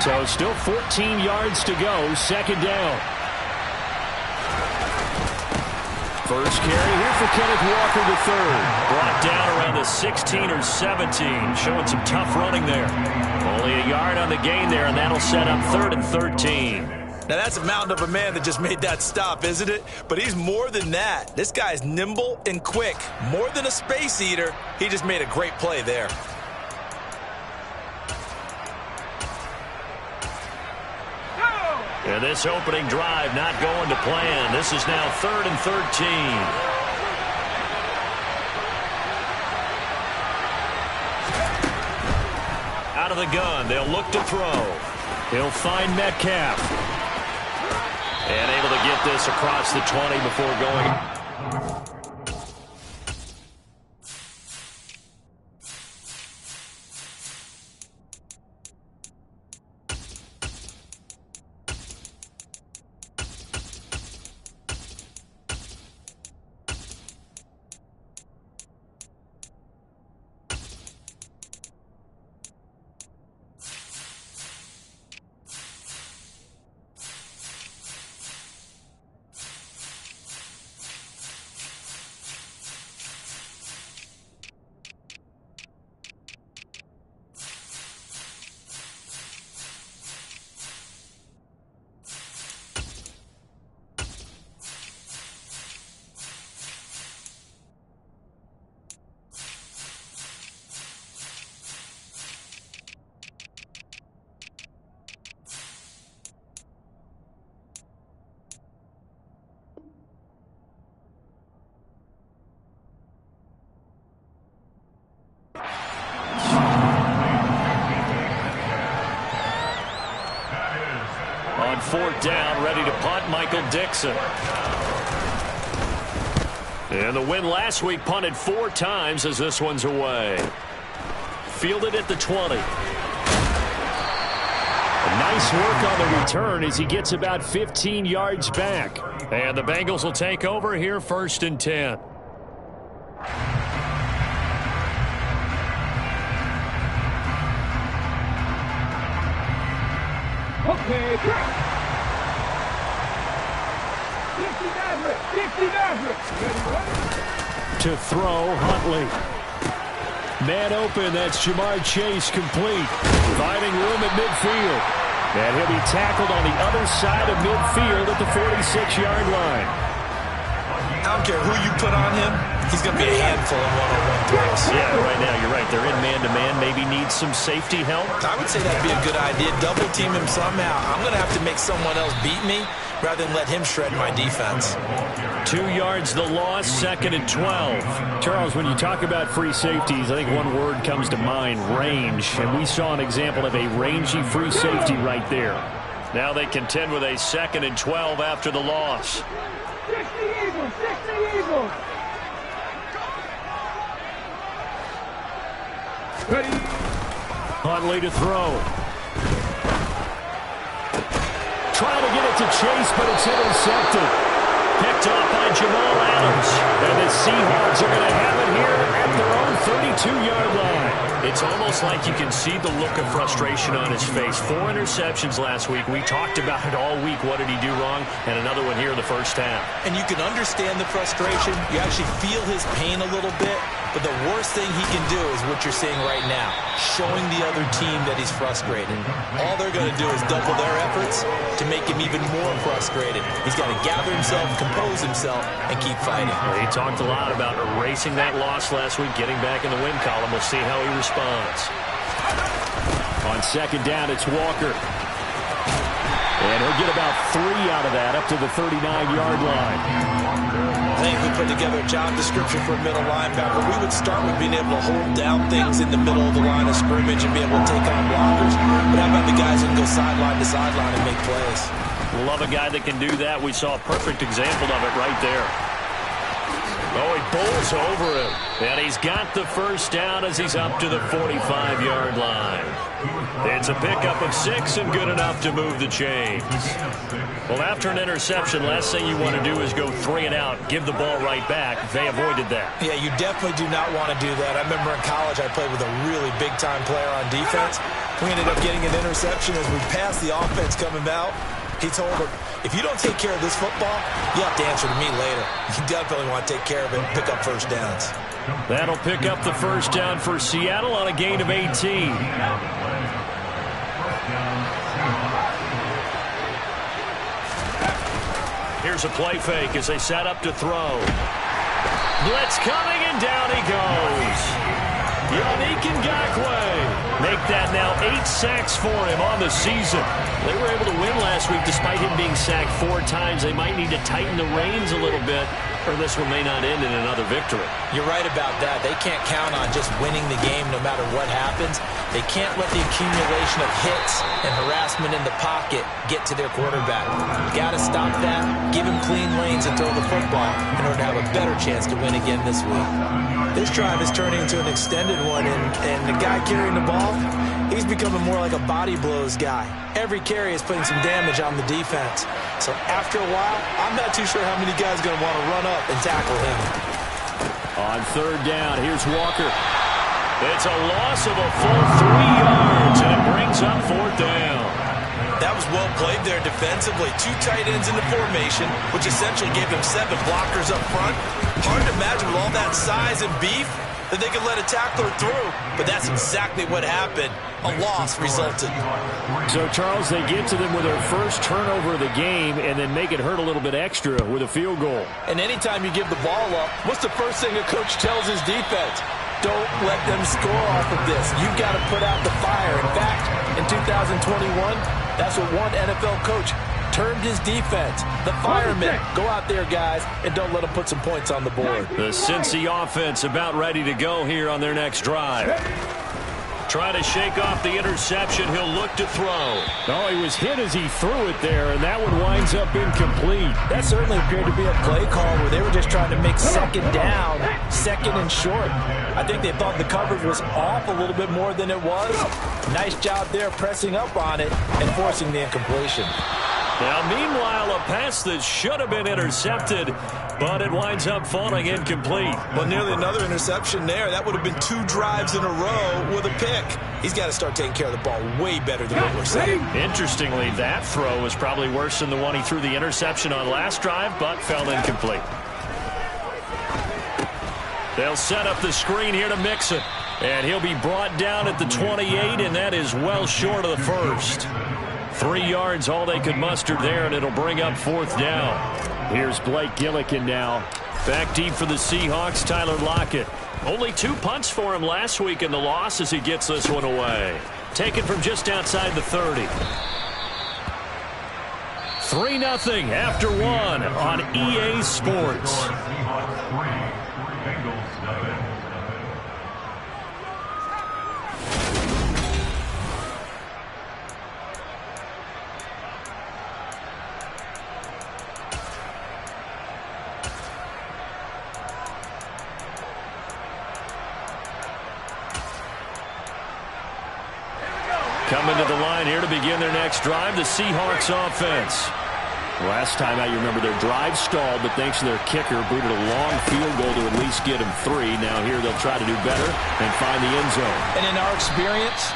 So still 14 yards to go, second down. First carry here for Kenneth Walker III. Brought down around the 16 or 17, showing some tough running there. Only a yard on the gain there, and that'll set up 3rd and 13. Now that's a mountain of a man that just made that stop, isn't it? But he's more than that. This guy's nimble and quick. More than a space eater, he just made a great play there. And this opening drive not going to plan. This is now 3rd and 13. Out of the gun, they'll look to throw. He'll find Metcalf. And able to get this across the 20 before going. On 4th down, ready to punt, Michael Dixon. And the win last week punted 4 times as this one's away. Fielded at the 20. Nice work on the return as he gets about 15 yards back. And the Bengals will take over here 1st and 10. Okay, to throw, Huntley. Man open, that's Jamar Chase complete. Finding room at midfield. And he'll be tackled on the other side of midfield at the 46-yard line. I don't care who you put on him, he's going to be a handful in one-on-one throws. Yeah, right now, you're right. They're in man-to-man. Maybe needs some safety help. I would say that'd be a good idea. Double team him somehow. I'm going to have to make someone else beat me rather than let him shred my defense. 2 yards the loss, 2nd and 12. Charles, when you talk about free safeties, I think one word comes to mind, range. And we saw an example of a rangy free safety right there. Now they contend with a 2nd and 12 after the loss. 60 Eagles, 60 Eagles. Ready. Huntley to throw. Trying to get it to Chase, but it's intercepted. Picked off by Jamal Adams. And the Seahawks are going to have it here at their own 32-yard line. It's almost like you can see the look of frustration on his face. 4 interceptions last week. We talked about it all week. What did he do wrong? And another one here in the first half. And you can understand the frustration. You actually feel his pain a little bit. But the worst thing he can do is what you're seeing right now, showing the other team that he's frustrated. All they're going to do is double their efforts to make him even more frustrated. He's got to gather himself, compose himself, and keep fighting. Well, he talked a lot about erasing that loss last week, getting back in the win column. We'll see how he responds. On 2nd down, it's Walker. And he'll get about 3 out of that up to the 39-yard line. I think if we put together a job description for a middle linebacker, we would start with being able to hold down things in the middle of the line of scrimmage and be able to take on blockers. But how about the guys who can go sideline to sideline and make plays? Love a guy that can do that. We saw a perfect example of it right there. Oh, he bowls over him. And he's got the first down as he's up to the 45-yard line. It's a pickup of 6 and good enough to move the chains. Well, after an interception, last thing you want to do is go 3 and out, give the ball right back. They avoided that. Yeah, you definitely do not want to do that. I remember in college I played with a really big-time player on defense. We ended up getting an interception as we passed the offense coming out. He told him, if you don't take care of this football, you have to answer to me later. You definitely want to take care of it and pick up first downs. That'll pick up the first down for Seattle on a gain of 18. Here's a play fake as they set up to throw. Blitz coming, and down he goes. Yannick Ngakoue. Make that now 8 sacks for him on the season. They were able to win last week despite him being sacked 4 times. They might need to tighten the reins a little bit, or this one may not end in another victory. You're right about that. They can't count on just winning the game no matter what happens. They can't let the accumulation of hits and harassment in the pocket get to their quarterback. You got to stop that, give him clean lanes and throw the football in order to have a better chance to win again this week. This drive is turning into an extended one, and the guy carrying the ball, he's becoming more like a body blows guy. Every carry is putting some damage on the defense. So after a while, I'm not too sure how many guys are going to want to run up and tackle him. On third down, here's Walker. It's a loss of a full 3 yards, and it brings up 4th down. That was well played there defensively. 2 tight ends in the formation, which essentially gave them 7 blockers up front. Hard to imagine with all that size and beef that they could let a tackler through. But that's exactly what happened. A loss resulted. So, Charles, they get to them with their first turnover of the game and then make it hurt a little bit extra with a field goal. And anytime you give the ball up, what's the first thing a coach tells his defense? Don't let them score off of this. You've got to put out the fire. In fact, in 2021, that's what one NFL coach termed his defense. The firemen. Go out there, guys, and don't let them put some points on the board. The Cincy offense about ready to go here on their next drive. Trying to shake off the interception. He'll look to throw. Oh, he was hit as he threw it there, and that one winds up incomplete. That certainly appeared to be a play call where they were just trying to make second down, second and short. I think they thought the coverage was off a little bit more than it was. Nice job there pressing up on it and forcing the incompletion. Now, meanwhile, a pass that should have been intercepted, but it winds up falling incomplete. Well, nearly another interception there. That would have been 2 drives in a row with a pick. He's got to start taking care of the ball way better than what we're saying. Interestingly, that throw was probably worse than the one he threw the interception on last drive, but fell incomplete. They'll set up the screen here to Mixon, and he'll be brought down at the 28, and that is well short of the first. 3 yards, all they could muster there, and it'll bring up 4th down. Here's Blake Gillikin now. Back deep for the Seahawks, Tyler Lockett. Only 2 punts for him last week in the loss as he gets this one away. Taken from just outside the 30. 3-0 after 1 on EA Sports. Coming to the line here to begin their next drive, the Seahawks offense. Last time out, you remember their drive stalled, but thanks to their kicker, booted a long field goal to at least get them 3. Now here they'll try to do better and find the end zone. And in our experience,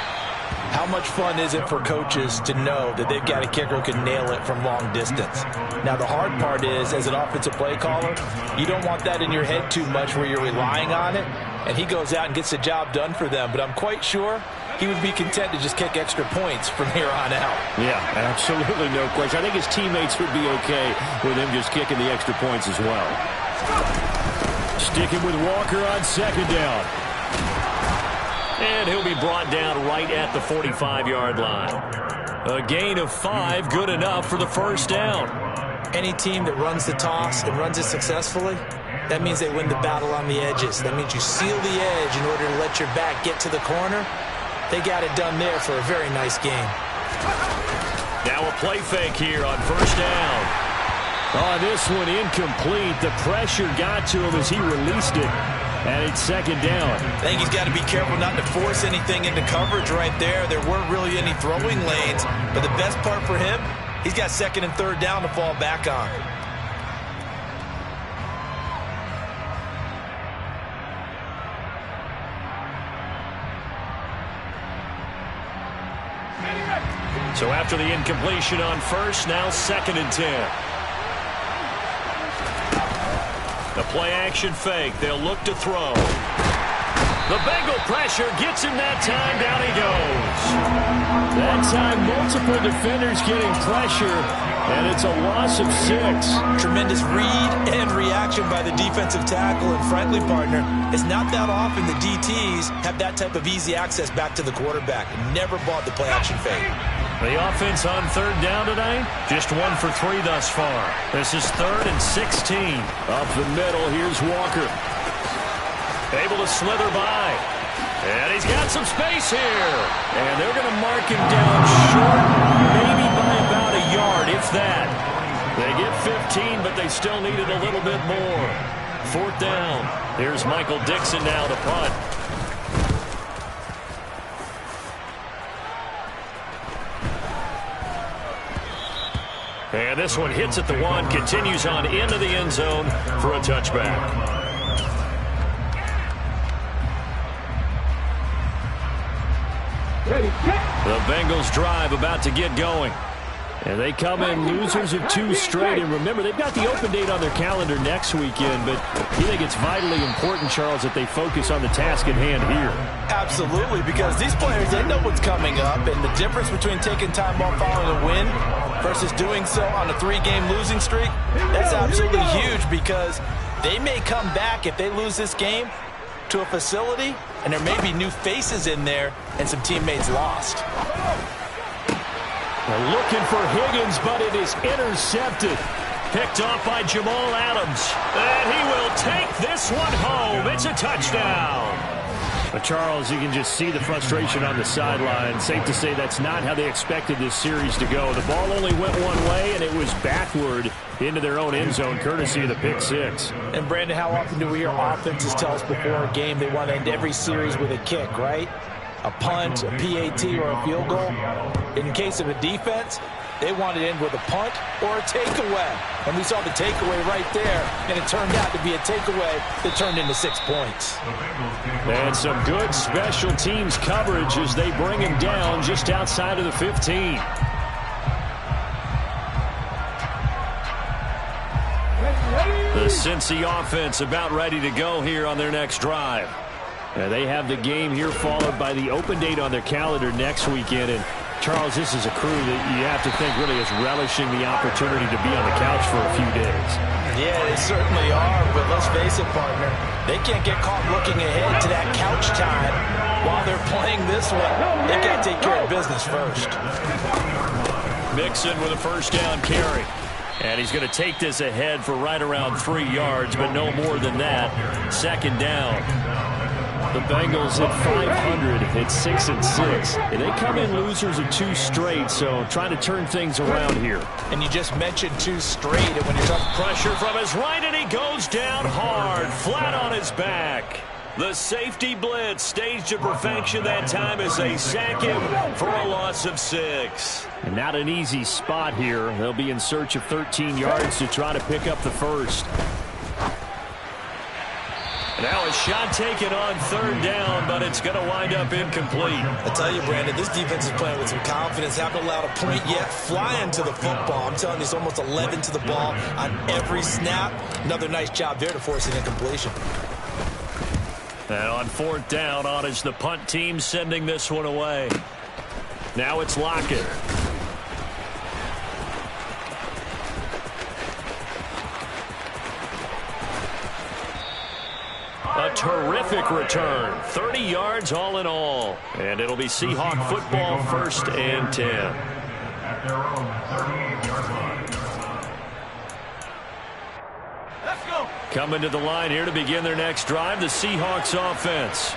how much fun is it for coaches to know that they've got a kicker who can nail it from long distance? Now, the hard part is, as an offensive play caller, you don't want that in your head too much where you're relying on it, and he goes out and gets the job done for them. But I'm quite sure he would be content to just kick extra points from here on out. Yeah, absolutely no question. I think his teammates would be okay with him just kicking the extra points as well. Sticking with Walker on 2nd down. And he'll be brought down right at the 45-yard line. A gain of 5, good enough for the 1st down. Any team that runs the toss and runs it successfully, that means they win the battle on the edges. That means you seal the edge in order to let your back get to the corner. They got it done there for a very nice game. Now a play fake here on 1st down. Oh, this one incomplete. The pressure got to him as he released it. And it's second down. I think he's got to be careful not to force anything into coverage right there. There weren't really any throwing lanes. But the best part for him, he's got second and third down to fall back on. So after the incompletion on first, now second and 10. The play-action fake. They'll look to throw. The Bengal pressure gets him that time. Down he goes. That time, multiple defenders getting pressure, and it's a loss of 6. Tremendous read and reaction by the defensive tackle. And frankly, partner, it's not that often the DTs have that type of easy access back to the quarterback. Never bought the play-action fake. The offense on third down tonight, just 1 for 3 thus far. This is 3rd and 16. Up the middle, here's Walker. Able to slither by. And he's got some space here. And they're going to mark him down short, maybe by about a yard, if that. They get 15, but they still needed a little bit more. 4th down. Here's Michael Dixon now to punt. And this one hits at the 1, continues on into the end zone for a touchback. The Bengals drive about to get going. And they come in losers of 2 straight. And remember, they've got the open date on their calendar next weekend. But you think it's vitally important, Charles, that they focus on the task at hand here? Absolutely, because these players, they know what's coming up. And the difference between taking time off following a win versus doing so on a 3-game losing streak, that's absolutely huge, because they may come back if they lose this game to a facility, and there may be new faces in there and some teammates lost. They're looking for Higgins, but it is intercepted. Picked off by Jamal Adams. And he will take this one home. It's a touchdown. But Charles, you can just see the frustration on the sideline. Safe to say that's not how they expected this series to go. The ball only went one way, and it was backward into their own end zone, courtesy of the pick 6. And Brandon, how often do we hear offenses tell us before a game they want to end every series with a kick, right? A punt, a PAT, or a field goal. In case of a defense, they want to end with a punt or a takeaway. And we saw the takeaway right there, and it turned out to be a takeaway that turned into 6 points. And some good special teams coverage as they bring him down just outside of the 15. The Cincy offense about ready to go here on their next drive. And they have the game here followed by the open date on their calendar next weekend. And Charles, this is a crew that you have to think really is relishing the opportunity to be on the couch for a few days. Yeah, they certainly are, but let's face it, partner, they can't get caught looking ahead to that couch time while they're playing this one. They got to take care of business first. Mixon with a first down carry. And he's going to take this ahead for right around 3 yards, but no more than that. 2nd down. The Bengals at 500 at 6-6. And they come in losers of 2 straight, so trying to turn things around here. And you just mentioned 2 straight. And when you're talking pressure from his right, and he goes down hard, flat on his back. The safety blitz staged to perfection that time as they sack him for a loss of 6. And not an easy spot here. They'll be in search of 13 yards to try to pick up the first. Now a shot taken on 3rd down, but it's going to wind up incomplete. I tell you, Brandon, this defense is playing with some confidence. Haven't allowed a point yet. Flying to the football. I'm telling you, it's almost 11 to the ball on every snap. Another nice job there to force an incompletion. And on 4th down, on is the punt team sending this one away. Now it's Lockett. A terrific return. 30 yards all in all. And it'll be Seahawk football, 1st and 10. At their own 38-yard line. Let's go. Coming to the line here to begin their next drive, the Seahawks offense.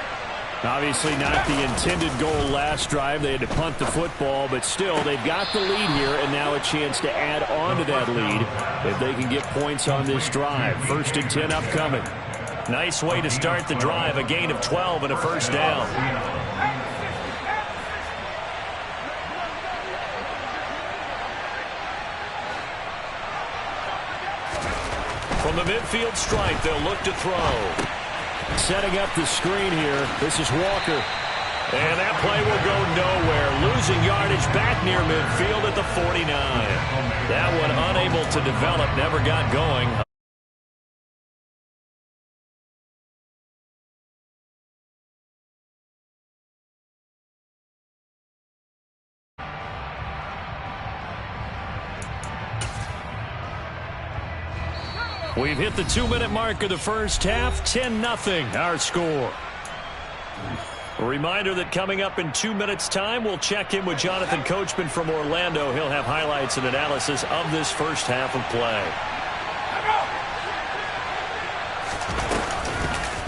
Obviously not the intended goal last drive. They had to punt the football, but still they've got the lead here and now a chance to add on to that lead if they can get points on this drive. 1st and 10 upcoming. Nice way to start the drive. A gain of 12 and a first down. From the midfield stripe, they'll look to throw. Setting up the screen here. This is Walker. And that play will go nowhere. Losing yardage back near midfield at the 49. That one unable to develop, never got going. We've hit the 2-minute mark of the first half. 10-0 our score. A reminder that coming up in 2 minutes' time, we'll check in with Jonathan Coachman from Orlando. He'll have highlights and analysis of this first half of play.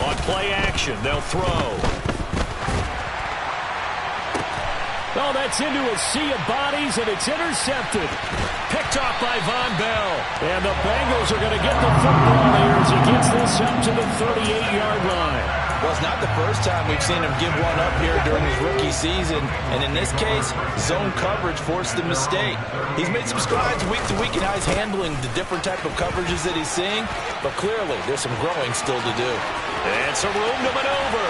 On play action, they'll throw. Oh, that's into a sea of bodies, and it's intercepted. Picked off by Von Bell. And the Bengals are going to get the football here as he gets this up to the 38-yard line. Well, it's not the first time we've seen him give one up here during his rookie season. And in this case, zone coverage forced the mistake. He's made some strides week to week in how he's handling the different type of coverages that he's seeing. But clearly, there's some growing still to do. And some room to maneuver.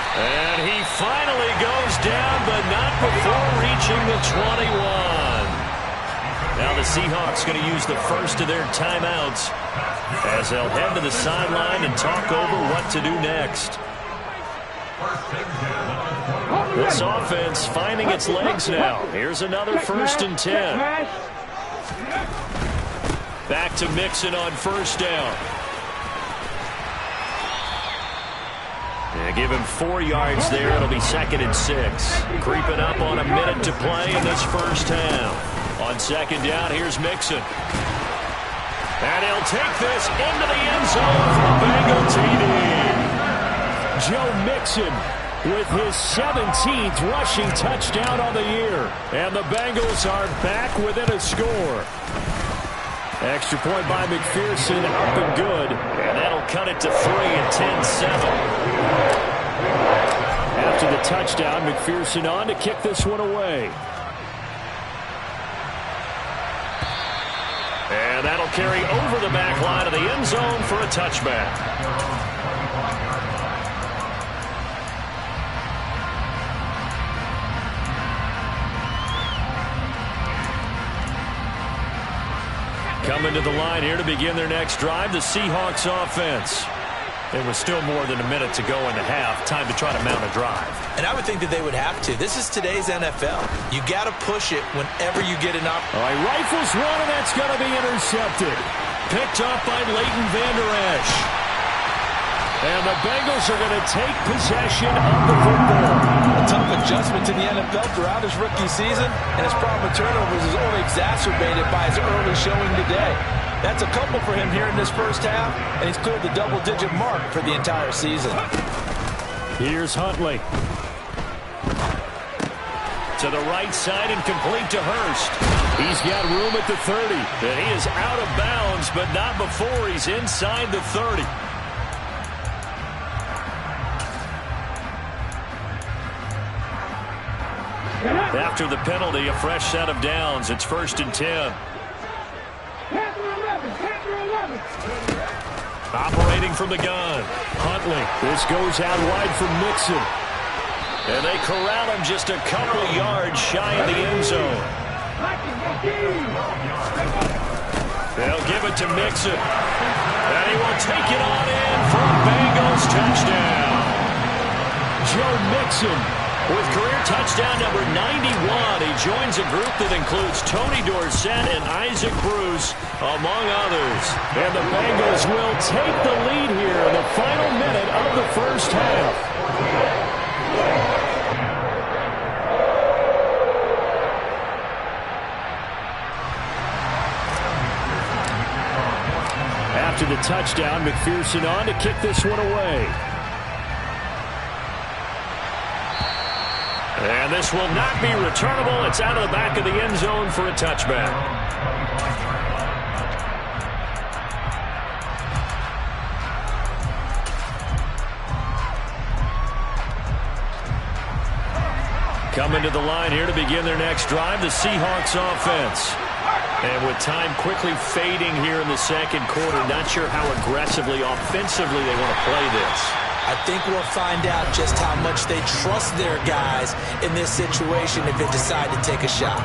And he finally goes down, but not before reaching the 21. Now the Seahawks going to use the first of their timeouts as they'll head to the sideline and talk over what to do next. This offense finding its legs now. Here's another 1st and 10. Back to Mixon on 1st down. Yeah, give him 4 yards there. It'll be 2nd and 6. Creeping up on a minute to play in this first half. On 2nd down, here's Mixon. And he'll take this into the end zone for a Bengal TD. Joe Mixon with his 17th rushing touchdown on the year. And the Bengals are back within a score. Extra point by McPherson, up and good. And that'll cut it to 3 and 10-7. After the touchdown, McPherson on to kick this one away. And that'll carry over the back line of the end zone for a touchback. Coming to the line here to begin their next drive, the Seahawks offense. It was still more than a minute to go in the half. Time to try to mount a drive. And I would think that they would have to. This is today's NFL. You got to push it whenever you get an opportunity. All right, rifles one, and that's going to be intercepted. Picked off by Leighton Vander Esch. And the Bengals are going to take possession of the football. A tough adjustment to the NFL throughout his rookie season, and his problem with turnovers is only exacerbated by his early showing today. That's a couple for him here in this first half, and he's cleared the double-digit mark for the entire season. Here's Huntley. To the right side and complete to Hurst. He's got room at the 30. And he is out of bounds, but not before he's inside the 30. After the penalty, a fresh set of downs. It's 1st and 10. Operating from the gun. Huntley. This goes out wide for Mixon. And they corral him just a couple yards shy of the end zone. They'll give it to Mixon. And he will take it on in for a Bengals touchdown. Joe Mixon with career touchdown number 91. He joins a group that includes Tony Dorsett and Isaac Bruce, among others. And the Bengals will take the lead here in the final minute of the first half. After the touchdown, McPherson on to kick this one away. And this will not be returnable. It's out of the back of the end zone for a touchback. Coming to the line here to begin their next drive, the Seahawks offense. And with time quickly fading here in the second quarter, not sure how aggressively, offensively they want to play this. I think we'll find out just how much they trust their guys in this situation if they decide to take a shot.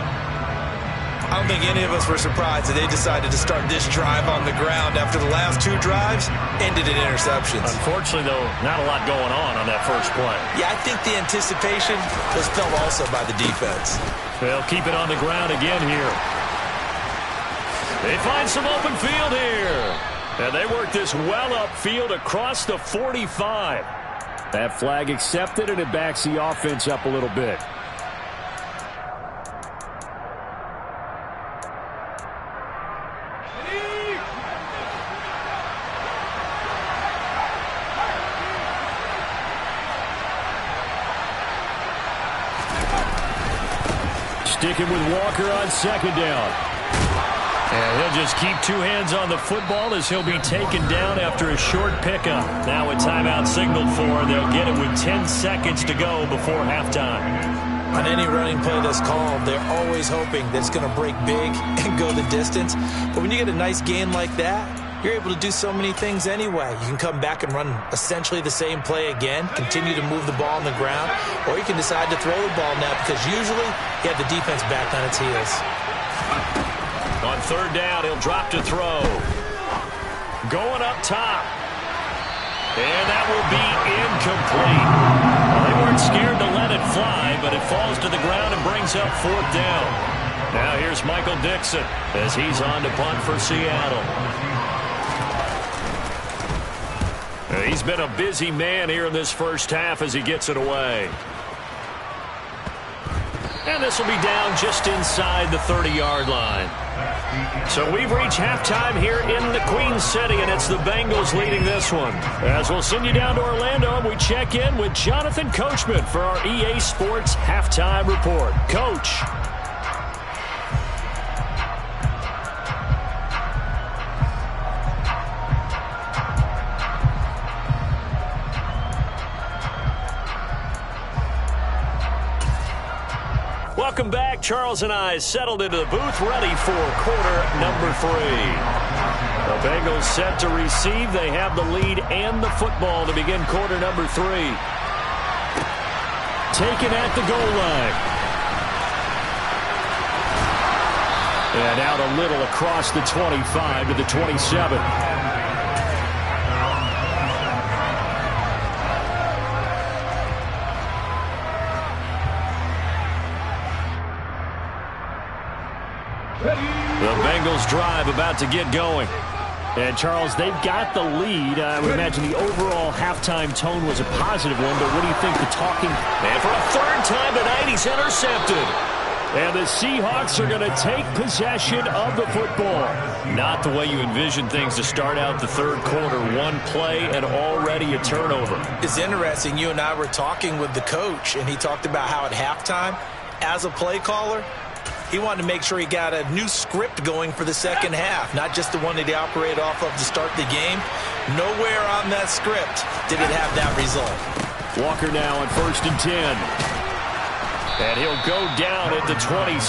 I don't think any of us were surprised that they decided to start this drive on the ground after the last two drives ended in interceptions. Unfortunately, though, not a lot going on that first play. Yeah, I think the anticipation was felt also by the defense. They'll keep it on the ground again here. They find some open field here. And they work this well upfield across the 45. That flag accepted, and it backs the offense up a little bit. Sticking with Walker on second down. And he'll just keep two hands on the football as he'll be taken down after a short pickup. Now a timeout signaled for. They'll get it with 10 seconds to go before halftime. On any running play that's called, they're always hoping that it's going to break big and go the distance. But when you get a nice gain like that, you're able to do so many things anyway. You can come back and run essentially the same play again, continue to move the ball on the ground, or you can decide to throw the ball now because usually you have the defense back on its heels. On third down, he'll drop to throw. Going up top. And that will be incomplete. Well, they weren't scared to let it fly, but it falls to the ground and brings up fourth down. Now here's Michael Dixon as he's on to punt for Seattle. He's been a busy man here in this first half as he gets it away. And this will be down just inside the 30-yard line. So we've reached halftime here in the Queen City, and it's the Bengals leading this one. As we'll send you down to Orlando, and we check in with Jonathan Coachman for our EA Sports Halftime Report. Coach. Welcome back. Charles and I settled into the booth, ready for quarter number 3. The Bengals set to receive. They have the lead and the football to begin quarter number 3. Taken at the goal line. And out a little across the 25 to the 27. The Bengals drive about to get going. And, Charles, they've got the lead. I would imagine the overall halftime tone was a positive one, but what do you think the talking... And for a third time tonight, he's intercepted. And the Seahawks are going to take possession of the football. Not the way you envision things to start out the third quarter. One play and already a turnover. It's interesting. You and I were talking with the coach, and he talked about how at halftime, as a play caller, he wanted to make sure he got a new script going for the second half, not just the one that he operated off of to start the game. Nowhere on that script did it have that result. Walker now on 1st and 10. And he'll go down at the 26,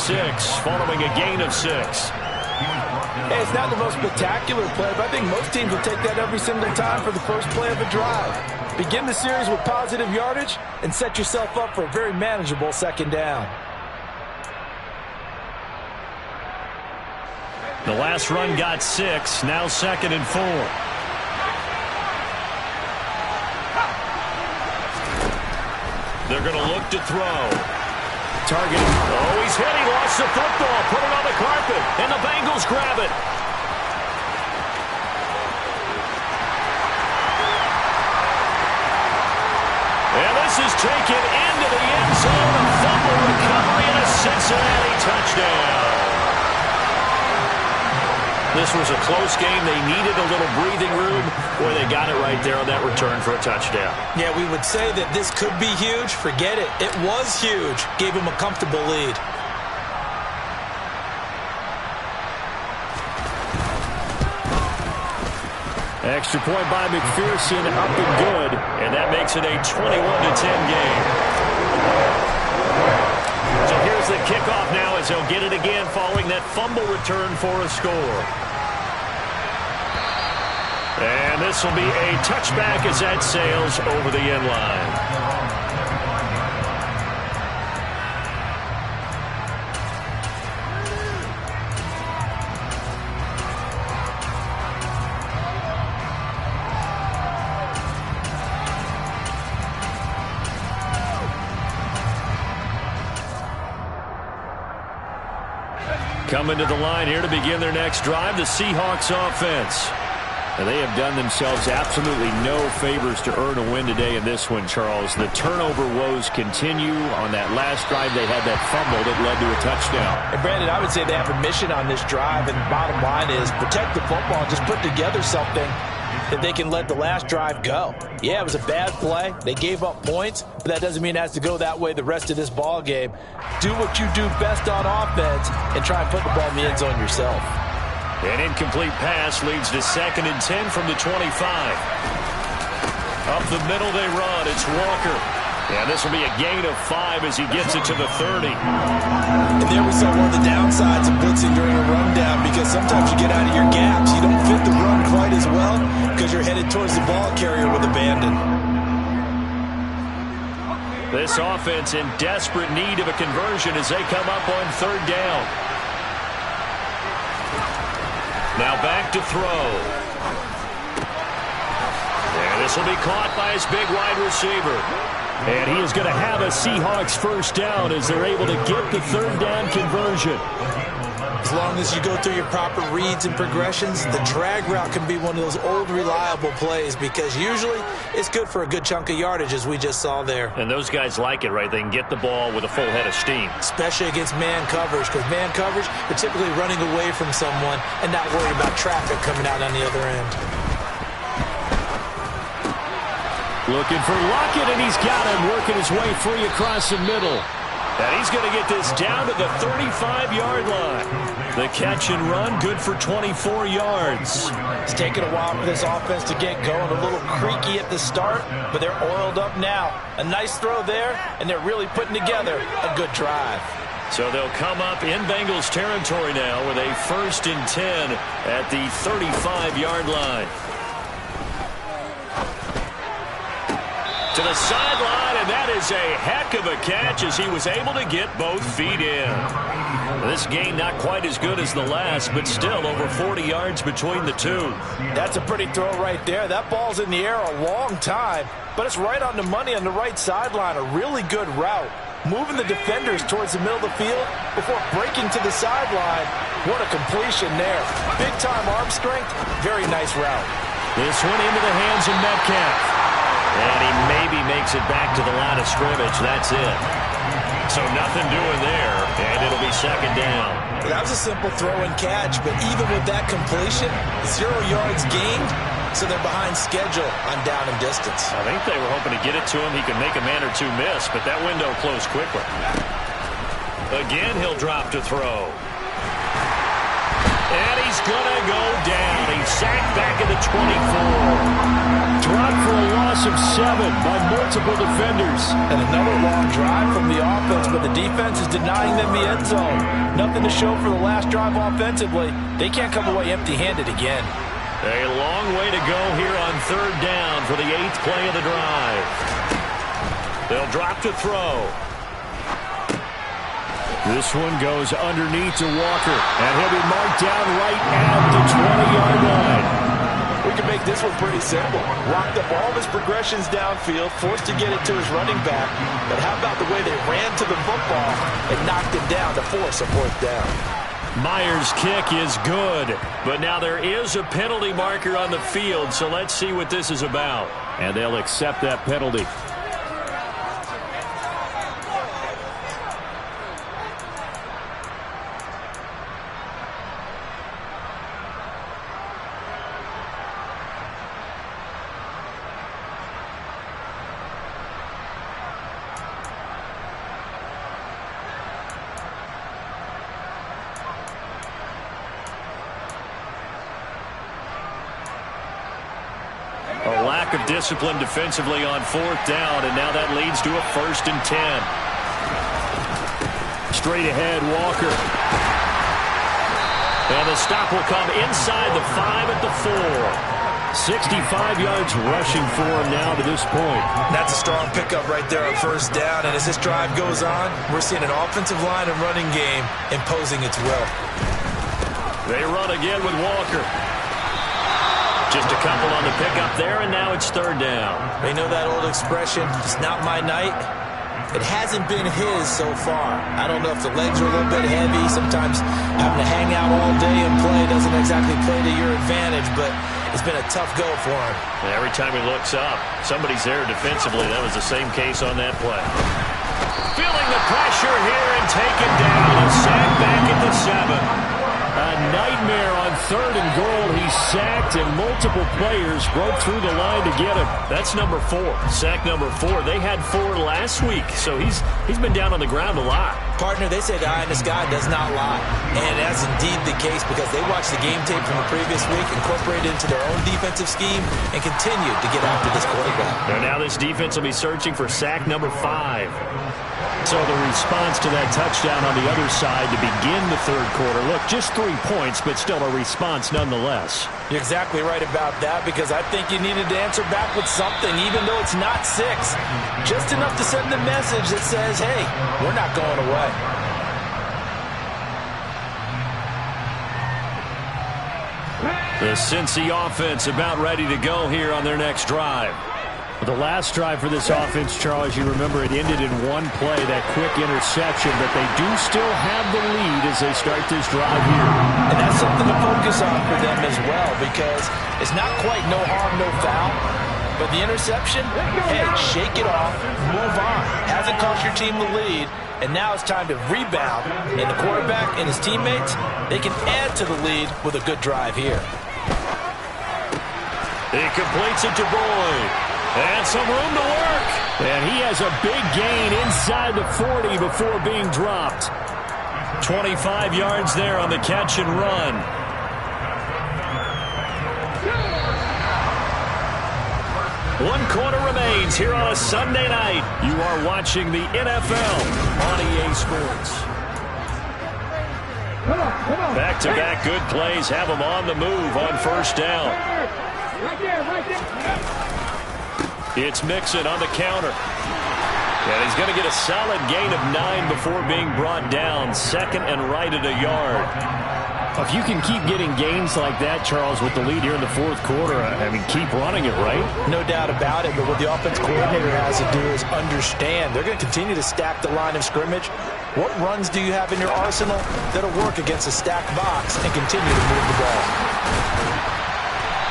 following a gain of 6. Hey, it's not the most spectacular play, but I think most teams will take that every single time for the first play of a drive. Begin the series with positive yardage and set yourself up for a very manageable second down. The last run got 6, now 2nd and 4. They're going to look to throw. Targeting. Oh, he's hit. He lost the football. Put it on the carpet. And the Bengals grab it. And this is taken into the end zone. A fumble recovery and a Cincinnati touchdown. This was a close game. They needed a little breathing room. Boy, they got it right there on that return for a touchdown. Yeah, we would say that this could be huge. Forget it. It was huge. Gave them a comfortable lead. Extra point by McPherson, up and good, and that makes it a 21-10 game. So here's the kickoff now as they'll get it again following that fumble return for a score. And this will be a touchback as that sails over the end line. Coming to the line here to begin their next drive, the Seahawks offense. And they have done themselves absolutely no favors to earn a win today in this one, Charles. The turnover woes continue. On that last drive, they had that fumble that led to a touchdown. And Brandon, I would say they have a mission on this drive, and the bottom line is protect the football, just put together something that they can let the last drive go. Yeah, it was a bad play. They gave up points, but that doesn't mean it has to go that way the rest of this ball game. Do what you do best on offense and try and put the ball in the end zone yourself. An incomplete pass leads to 2nd and 10 from the 25. Up the middle they run. It's Walker. And this will be a gain of 5 as he gets it to the 30. And there we saw one of the downsides of blitzing during a rundown, because sometimes you get out of your gaps. You don't fit the run quite as well because you're headed towards the ball carrier with abandon. This offense in desperate need of a conversion as they come up on 3rd down. Now back to throw. And this will be caught by his big wide receiver. And he is going to have a Seahawks first down as they're able to get the 3rd down conversion. As long as you go through your proper reads and progressions, the drag route can be one of those old reliable plays, because usually it's good for a good chunk of yardage, as we just saw there. And those guys like it, right? They can get the ball with a full head of steam. Especially against man coverage, because man coverage, you're typically running away from someone and not worried about traffic coming out on the other end. Looking for Lockett, and he's got him, working his way free across the middle. And he's going to get this down to the 35-yard line. The catch and run, good for 24 yards. It's taken a while for this offense to get going. A little creaky at the start, but they're oiled up now. A nice throw there, and they're really putting together a good drive. So they'll come up in Bengals territory now with a 1st and 10 at the 35-yard line. To the sideline, and that is a heck of a catch as he was able to get both feet in. This gain not quite as good as the last, but still over 40 yards between the two. That's a pretty throw right there. That ball's in the air a long time, but it's right on the money on the right sideline. A really good route. Moving the defenders towards the middle of the field before breaking to the sideline. What a completion there. Big-time arm strength. Very nice route. This one into the hands of Metcalf. And he maybe makes it back to the line of scrimmage. That's it. So nothing doing there, and it'll be 2nd down. That was a simple throw and catch, but even with that completion, 0 yards gained, so they're behind schedule on down and distance. I think they were hoping to get it to him. He could make a man or two miss, but that window closed quickly. Again, he'll drop to throw. And he's going to go down. He's sacked back at the 24. Dropped for a loss of 7 by multiple defenders. And another long drive from the offense, but the defense is denying them the end zone. Nothing to show for the last drive offensively. They can't come away empty-handed again. A long way to go here on 3rd down for the 8th play of the drive. They'll drop to throw. This one goes underneath to Walker, and he'll be marked down right at the 20-yard line. We can make this one pretty simple. Locked up all of his progressions downfield, forced to get it to his running back. But how about the way they ran to the football and knocked him down to force a 4th down? Myers' kick is good, but now there is a penalty marker on the field, so let's see what this is about. And they'll accept that penalty. discipline defensively on 4th down, and now that leads to a 1st and 10. Straight ahead, Walker. And the stop will come inside the 5 at the 4. 65 yards rushing for him now to this point. That's a strong pickup right there on 1st down. And as this drive goes on, we're seeing an offensive line and running game imposing its will. They run again with Walker. Just a couple on the pickup there, and now it's 3rd down. They know that old expression, it's not my night. It hasn't been his so far. I don't know if the legs are a little bit heavy. Sometimes having to hang out all day and play doesn't exactly play to your advantage, but it's been a tough go for him. And every time he looks up, somebody's there defensively. That was the same case on that play. Feeling the pressure here and taken down. A sack back at the 7. A nightmare on 3rd and goal. He sacked, and multiple players broke through the line to get him. That's number 4. Sack number 4. They had 4 last week, so he's been down on the ground a lot. Partner, they say the eye in the sky does not lie. And that's indeed the case because they watched the game tape from the previous week, incorporated it into their own defensive scheme, and continued to get after this quarterback. And now this defense will be searching for sack number 5. So the response to that touchdown on the other side to begin the 3rd quarter. Look, just 3 points, but still a response nonetheless. You're exactly right about that because I think you needed to answer back with something, even though it's not 6. Just enough to send a message that says, hey, we're not going away. The Cincy offense about ready to go here on their next drive. The last drive for this offense, Charles, you remember it ended in one play, that quick interception, but they do still have the lead as they start this drive here. And that's something to focus on for them as well because it's not quite no harm, no foul. But the interception, hey, shake it off, move on. Hasn't cost your team the lead, and now it's time to rebound. And the quarterback and his teammates, they can add to the lead with a good drive here. He completes it to Boyd. And some room to work. And he has a big gain inside the 40 before being dropped. 25 yards there on the catch and run. One quarter remains here on a Sunday night. You are watching the NFL on EA Sports. Back-to-back good plays have them on the move on 1st down. Right there. It's Mixon on the counter. And he's going to get a solid gain of 9 before being brought down. 2nd and right at a yard. If you can keep getting gains like that, Charles, with the lead here in the 4th quarter, I mean, keep running it, right? No doubt about it, but what the offense coordinator has to do is understand. They're going to continue to stack the line of scrimmage. What runs do you have in your arsenal that'll work against a stacked box and continue to move the ball?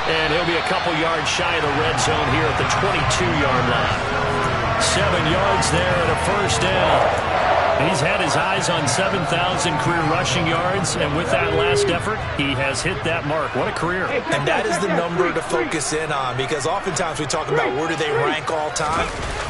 And he'll be a couple yards shy of the red zone here at the 22-yard line. 7 yards there and a 1st down. He's had his eyes on 7,000 career rushing yards, and with that last effort, he has hit that mark. What a career. And that is the number to focus in on because oftentimes we talk about where do they rank all time.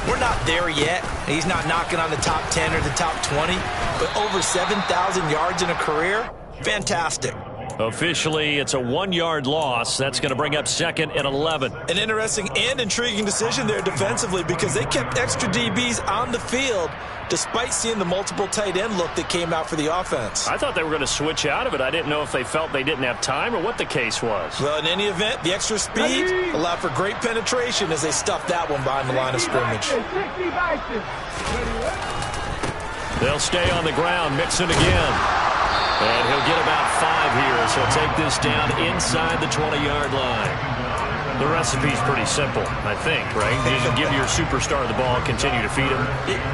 We're not there yet. He's not knocking on the top 10 or the top 20, but over 7,000 yards in a career, fantastic. Officially, it's a 1-yard loss. That's going to bring up 2nd and 11. An interesting and intriguing decision there defensively because they kept extra DBs on the field despite seeing the multiple tight end look that came out for the offense. I thought they were going to switch out of it. I didn't know if they felt they didn't have time or what the case was. Well, in any event, the extra speed allowed for great penetration as they stuffed that one behind the line of scrimmage. They'll stay on the ground. Mixon again. And he'll get about 5 here as he'll take this down inside the 20-yard line. The recipe's pretty simple, I think, right? You just give your superstar the ball and continue to feed him.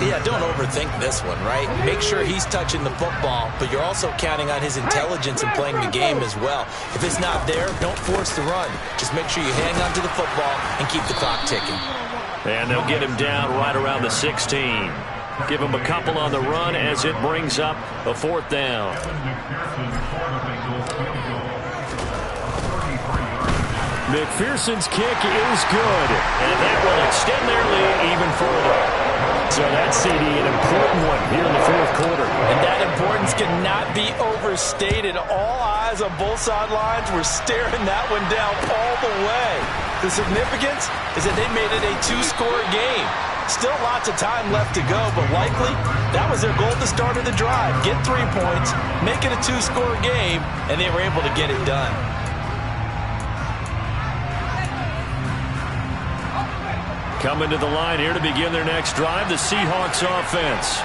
Yeah, don't overthink this one, right? Make sure he's touching the football, but you're also counting on his intelligence in playing the game as well. If it's not there, don't force the run. Just make sure you hang on to the football and keep the clock ticking. And they'll get him down right around the 16. Give him a couple on the run as it brings up a 4th down. McPherson's kick is good, and that will extend their lead even further. So So that CD, an important one here in the fourth quarter. And that importance cannot be overstated. All eyes on both sidelines were staring that one down all the way. The significance is that they made it a two-score game. Still lots of time left to go, but likely that was their goal at the start of the drive. Get 3 points, make it a two-score game, and they were able to get it done. Coming to the line here to begin their next drive, the Seahawks offense.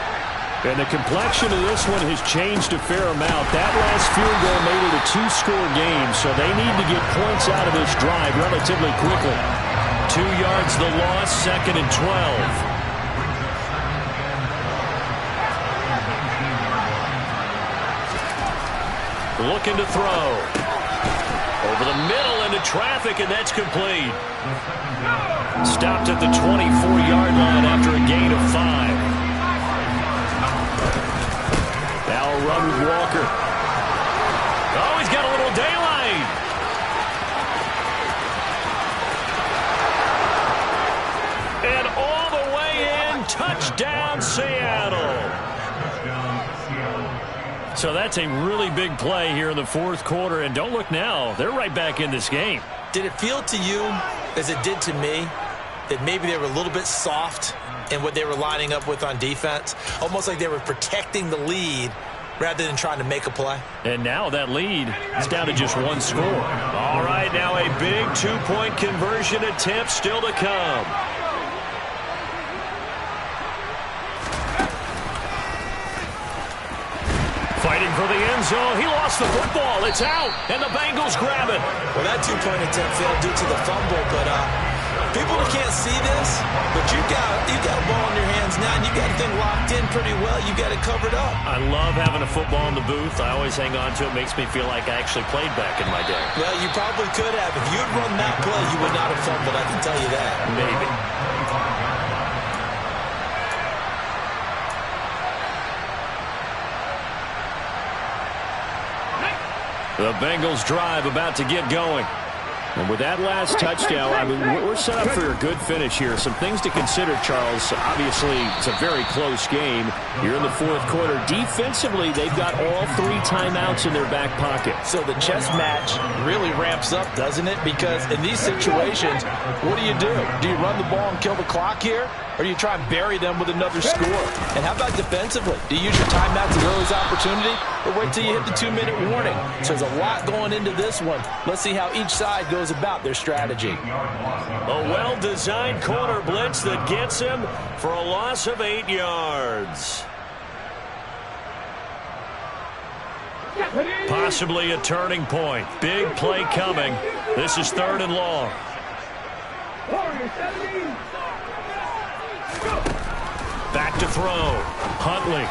And the complexion of this one has changed a fair amount. That last field goal made it a two-score game, so they need to get points out of this drive relatively quickly. 2 yards the loss, 2nd and 12. Looking to throw. Over the middle into traffic, and that's complete. Stopped at the 24-yard line after a gain of 5. Now a run with Walker. Oh, he's got a little daylight. And all the way in, touchdown Seattle. So that's a really big play here in the fourth quarter. And don't look now, they're right back in this game. Did it feel to you, as it did to me, that maybe they were a little bit soft in what they were lining up with on defense? Almost like they were protecting the lead rather than trying to make a play. And now that lead is down to just 1 score. All right, now a big 2-point conversion attempt still to come. Fighting for the end zone. He lost the football. It's out, and the Bengals grab it. Well, that 2-point attempt failed due to the fumble, but people can't see this, but you got a ball in your hands now, and you got the thing locked in pretty well. You got it covered up. I love having a football in the booth. I always hang on to it. Makes me feel like I actually played back in my day. Well, you probably could have. If you had run that play, you would not have fumbled. I can tell you that. Maybe. The Bengals drive about to get going. And with that last touchdown, I mean, we're set up for a good finish here. Some things to consider, Charles. Obviously, it's a very close game. You're in the fourth quarter. Defensively, they've got all 3 timeouts in their back pocket. So the chess match really ramps up, doesn't it? Because in these situations, what do? Do you run the ball and kill the clock here? Or do you try and bury them with another score? And how about defensively? Do you use your timeouts as early as opportunity? Or wait till you hit the 2-minute warning? So there's a lot going into this one. Let's see how each side goes about their strategy. A well-designed corner blitz that gets him for a loss of 8 yards. Possibly a turning point. Big play coming. This is 3rd and long. Back to throw. Huntley.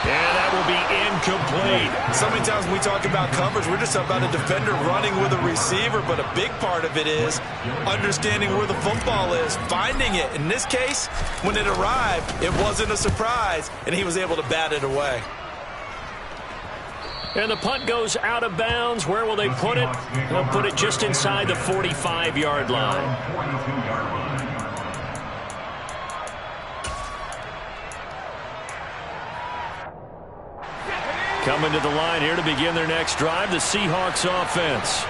And that will be incomplete. So many times when we talk about coverage, we're just about a defender running with a receiver, but a big part of it is understanding where the football is, finding it. In this case, when it arrived, it wasn't a surprise, and he was able to bat it away. And the punt goes out of bounds. Where will they put it? They'll put it just inside the 45-yard line. Coming to the line here to begin their next drive, the Seahawks offense.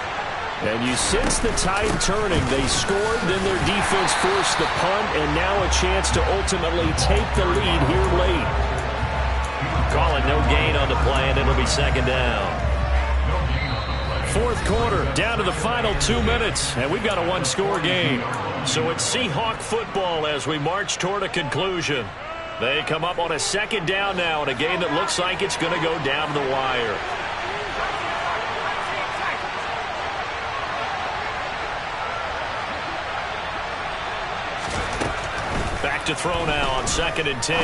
And you sense the tide turning. They scored, then their defense forced the punt, and now a chance to ultimately take the lead here late. Call it no gain on the play, and it'll be 2nd down. Fourth quarter, down to the final 2 minutes, and we've got a 1-score game. So it's Seahawk football as we march toward a conclusion. They come up on a 2nd down now in a game that looks like it's going to go down the wire. Back to throw now on 2nd and 10.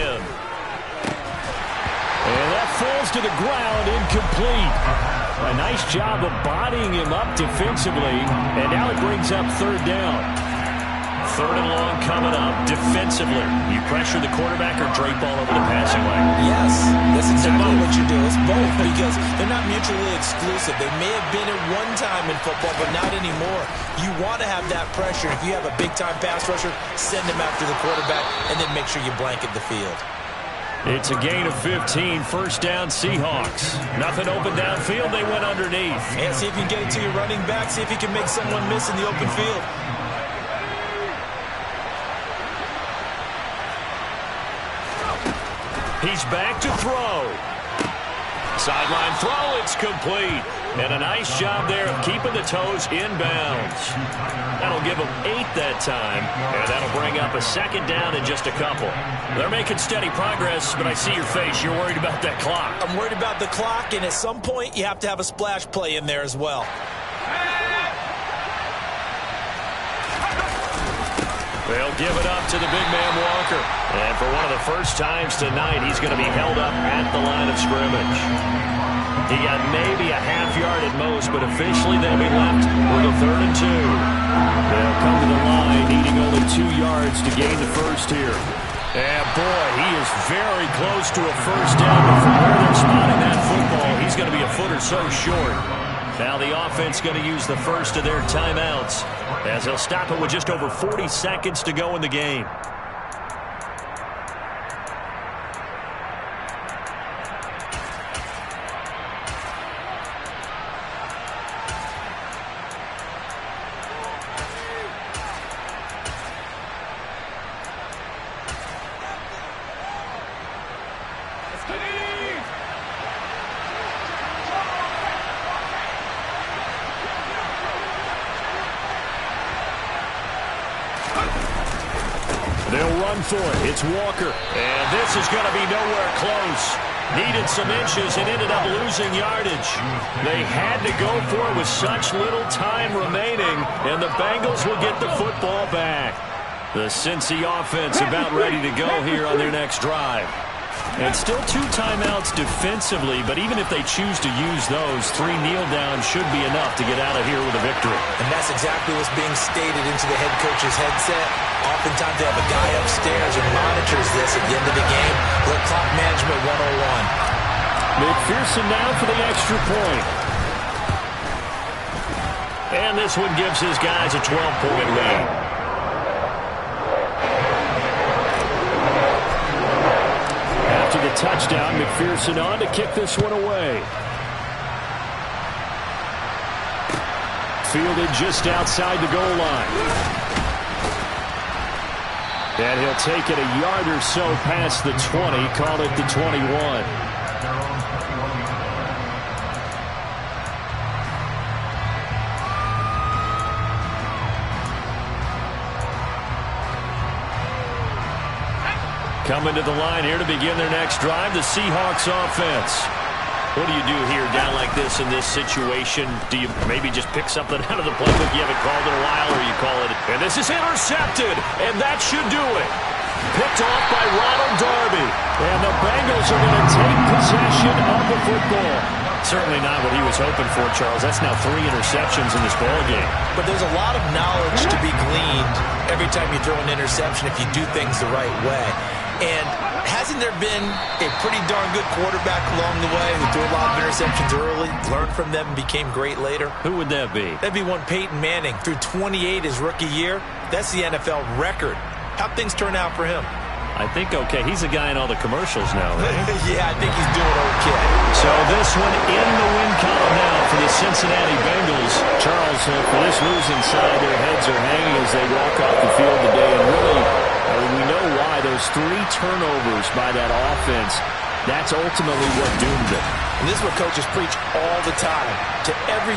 And that falls to the ground, incomplete. A nice job of bodying him up defensively, and now it brings up 3rd down. 3rd and long coming up. Defensively, you pressure the quarterback or drape all over the passing lane? Yes, that's exactly what you do. It's both because they're not mutually exclusive. They may have been at one time in football, but not anymore. You want to have that pressure. If you have a big-time pass rusher, send him after the quarterback, and then make sure you blanket the field. It's a gain of 15, 1st down Seahawks. Nothing open downfield, they went underneath. Yeah, see if you can get it to your running back, see if you can make someone miss in the open field. He's back to throw. Sideline throw, it's complete. And a nice job there of keeping the toes inbounds. That'll give them 8 that time, and that'll bring up a 2nd down in just a couple. They're making steady progress, but I see your face. You're worried about that clock. I'm worried about the clock, and at some point, you have to have a splash play in there as well. They'll give it up to the big man Walker. And for one of the first times tonight, he's going to be held up at the line of scrimmage. He got maybe a half yard at most, but officially they'll be left with a 3rd and 2. They'll come to the line, needing only 2 yards to gain the first here. And boy, he is very close to a 1st down, but from where they're spotting that football, he's going to be a foot or so short. Now the offense going to use the first of their timeouts as they'll stop it with just over 40 seconds to go in the game. They'll run for it. It's Walker. And this is going to be nowhere close. Needed some inches and ended up losing yardage. They had to go for it with such little time remaining, and the Bengals will get the football back. The Cincy offense about ready to go here on their next drive. And still 2 timeouts defensively, but even if they choose to use those, 3 kneel downs should be enough to get out of here with a victory. And that's exactly what's being stated into the head coach's headset. Oftentimes they have a guy upstairs who monitors this at the end of the game. Little clock management 101. McPherson now for the extra point. And this one gives his guys a 12-point lead. After the touchdown, McPherson on to kick this one away. Fielded just outside the goal line. And he'll take it a yard or so past the 20, call it the 21. Coming to the line here to begin their next drive, the Seahawks offense. What do you do here down like this in this situation? Do you maybe just pick something out of the playbook you haven't called in a while, or you call it? And this is intercepted, and that should do it. Picked off by Ronald Darby. And the Bengals are going to take possession of the football. Certainly not what he was hoping for, Charles. That's now 3 interceptions in this ballgame. But there's a lot of knowledge to be gleaned every time you throw an interception if you do things the right way. And hasn't there been a pretty darn good quarterback along the way who threw a lot of interceptions early, learned from them, and became great later? Who would that be? That'd be one Peyton Manning. Threw 28 his rookie year. That's the NFL record. How'd things turn out for him? I think okay. He's a guy in all the commercials now, right? Yeah, I think he's doing okay. So this one in the win column now for the Cincinnati Bengals. Charles, for this losing side, their heads are hanging as they walk off the field today. And really, we know why. Those 3 turnovers by that offense, that's ultimately what doomed them. And this is what coaches preach all the time to every